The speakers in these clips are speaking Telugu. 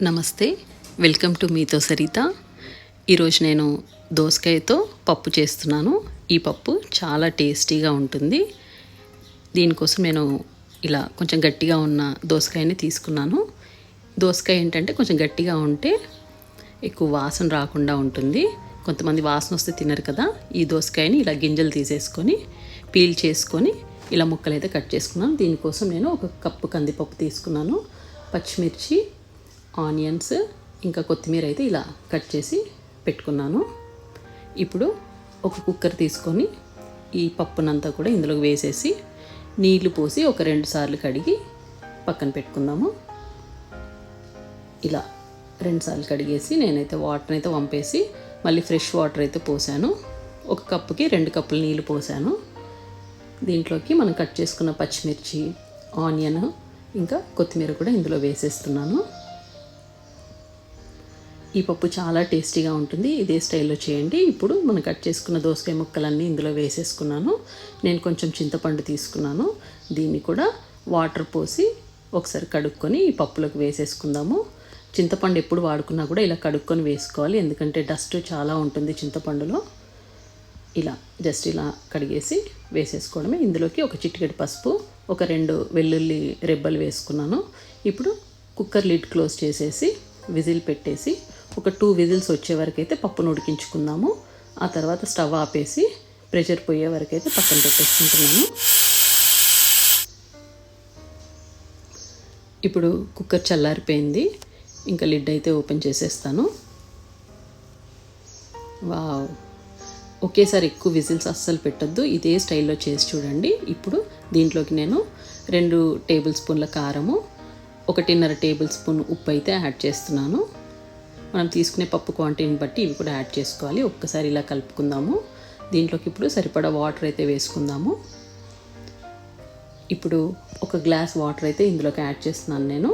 నమస్తే, వెల్కమ్ టు మీతో సరిత. ఈరోజు నేను దోసకాయతో పప్పు చేస్తున్నాను. ఈ పప్పు చాలా టేస్టీగా ఉంటుంది. దీనికోసం నేను ఇలా కొంచెం గట్టిగా ఉన్న దోసకాయని తీసుకున్నాను. దోసకాయ ఏంటంటే కొంచెం గట్టిగా ఉంటే ఎక్కువ వాసన రాకుండా ఉంటుంది. కొంతమంది వాసన వస్తే తినరు కదా. ఈ దోసకాయని ఇలా గింజలు తీసేసుకొని పీల్ చేసుకొని ఇలా ముక్కలు అయితే కట్ చేసుకున్నాను. దీనికోసం నేను 1 కప్పు కందిపప్పు తీసుకున్నాను. పచ్చిమిర్చి, ఆనియన్స్, ఇంకా కొత్తిమీర అయితే ఇలా కట్ చేసి పెట్టుకున్నాను. ఇప్పుడు ఒక కుక్కర్ తీసుకొని ఈ పప్పునంతా కూడా ఇందులోకి వేసేసి నీళ్లు పోసి ఒక 2 సార్లు కడిగి పక్కన పెట్టుకుందాము. ఇలా 2 సార్లు కడిగేసి నేనైతే వాటర్ అయితే వంపేసి మళ్ళీ ఫ్రెష్ వాటర్ అయితే పోసాను. 1 కప్పుకి 2 కప్పులు నీళ్ళు పోసాను. దీంట్లోకి మనం కట్ చేసుకున్న పచ్చిమిర్చి, ఆనియన్, ఇంకా కొత్తిమీర కూడా ఇందులో వేసేస్తున్నాను. ఈ పప్పు చాలా టేస్టీగా ఉంటుంది. ఇదే స్టైల్లో చేయండి. ఇప్పుడు మనం కట్ చేసుకున్న దోసకాయ ముక్కలన్నీ ఇందులో వేసేసుకున్నాను. నేను కొంచెం చింతపండు తీసుకున్నాను. దీన్ని కూడా వాటర్ పోసి ఒకసారి కడుక్కొని ఈ పప్పులోకి వేసేసుకుందాము. చింతపండు ఎప్పుడు వాడుకున్నా కూడా ఇలా కడుక్కొని వేసుకోవాలి, ఎందుకంటే డస్ట్ చాలా ఉంటుంది చింతపండులో. ఇలా జస్ట్ ఇలా కడిగేసి వేసేసుకోవడమే. ఇందులోకి ఒక చిటికెడు పసుపు, ఒక 2 వెల్లుల్లి రెబ్బలు వేసుకున్నాను. ఇప్పుడు కుక్కర్ లిడ్ క్లోజ్ చేసేసి విజిల్ పెట్టేసి ఒక 2 విజిల్స్ వచ్చే వరకు అయితే పప్పును ఉడికించుకుందాము. ఆ తర్వాత స్టవ్ ఆపేసి ప్రెషర్ పోయే వరకు అయితే పక్కన పెట్టేసుకుంటున్నాను. ఇప్పుడు కుక్కర్ చల్లారిపోయింది. ఇంకా లిడ్ అయితే ఓపెన్ చేసేస్తాను. వావ్, ఒకేసారి ఎక్కువ విజిల్స్ అస్సలు పెట్టొద్దు. ఇదే స్టైల్లో చేసి చూడండి. ఇప్పుడు దీంట్లోకి నేను 2 టేబుల్ స్పూన్ల కారము, 1.5 టేబుల్ స్పూన్ ఉప్పు అయితే యాడ్ చేస్తున్నాను. మనం తీసుకునే పప్పు క్వాంటిటీని బట్టి ఇవి కూడా యాడ్ చేసుకోవాలి. ఒక్కసారి ఇలా కలుపుకుందాము. దీంట్లోకి ఇప్పుడు సరిపడా వాటర్ అయితే వేసుకుందాము. ఇప్పుడు 1 గ్లాస్ వాటర్ అయితే ఇందులోకి యాడ్ చేస్తున్నాను నేను.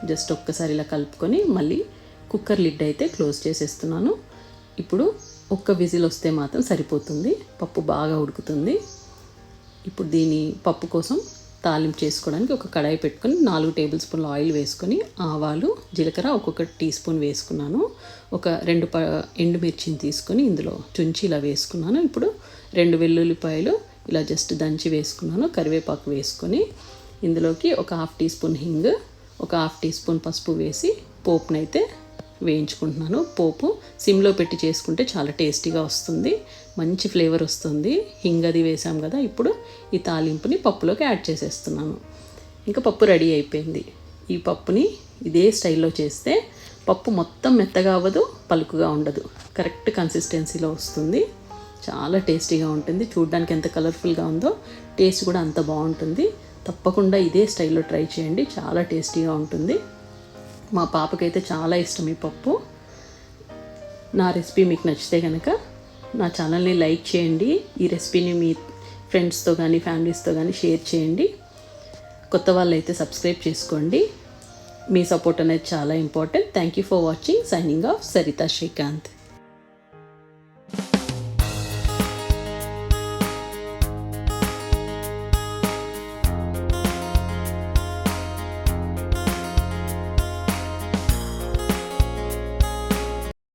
జస్ట్ ఒక్కసారి ఇలా కలుపుకొని మళ్ళీ కుక్కర్ లిడ్ అయితే క్లోజ్ చేసేస్తున్నాను. ఇప్పుడు 1 విజిల్ వస్తే మాత్రం సరిపోతుంది. పప్పు బాగా ఉడుకుతుంది. ఇప్పుడు దీని పప్పు కోసం తాలింపు చేసుకోవడానికి ఒక కడాయి పెట్టుకొని 4 టేబుల్ స్పూన్ల ఆయిల్ వేసుకొని ఆవాలు, జీలకర్ర ఒక్కొక్క టీ స్పూన్ వేసుకున్నాను. ఒక 2 ఎండుమిర్చిని తీసుకొని ఇందులో చుంచి ఇలా వేసుకున్నాను. ఇప్పుడు 2 వెల్లుల్లిపాయలు ఇలా జస్ట్ దంచి వేసుకున్నాను. కరివేపాకు వేసుకొని ఇందులోకి ఒక 1/2 టీ స్పూన్ హింగ్, ఒక 1/2 టీ స్పూన్ పసుపు వేసి పోపునైతే వేయించుకుంటున్నాను. పోపు సిమ్లో పెట్టి చేసుకుంటే చాలా టేస్టీగా వస్తుంది, మంచి ఫ్లేవర్ వస్తుంది. హింగ్ అది వేసాం కదా. ఇప్పుడు ఈ తాలింపుని పప్పులోకి యాడ్ చేసేస్తున్నాను. ఇంకా పప్పు రెడీ అయిపోయింది. ఈ పప్పుని ఇదే స్టైల్లో చేస్తే పప్పు మొత్తం మెత్తగా అవ్వదు, పలుకుగా ఉండదు, కరెక్ట్ కన్సిస్టెన్సీలో వస్తుంది. చాలా టేస్టీగా ఉంటుంది. చూడడానికి ఎంత కలర్ఫుల్గా ఉందో టేస్ట్ కూడా అంత బాగుంటుంది. తప్పకుండా ఇదే స్టైల్లో ట్రై చేయండి, చాలా టేస్టీగా ఉంటుంది. మా పాపకైతే చాలా ఇష్టం ఈ పప్పు. నా రెసిపీ మీకు నచ్చితే కనుక నా ఛానల్ని లైక్ చేయండి. ఈ రెసిపీని మీ ఫ్రెండ్స్తో కానీ ఫ్యామిలీస్తో కానీ షేర్ చేయండి. కొత్త వాళ్ళు అయితే సబ్స్క్రైబ్ చేసుకోండి. మీ సపోర్ట్ అనేది చాలా important. Thank you for watching. Signing off, Saritha Srikanth.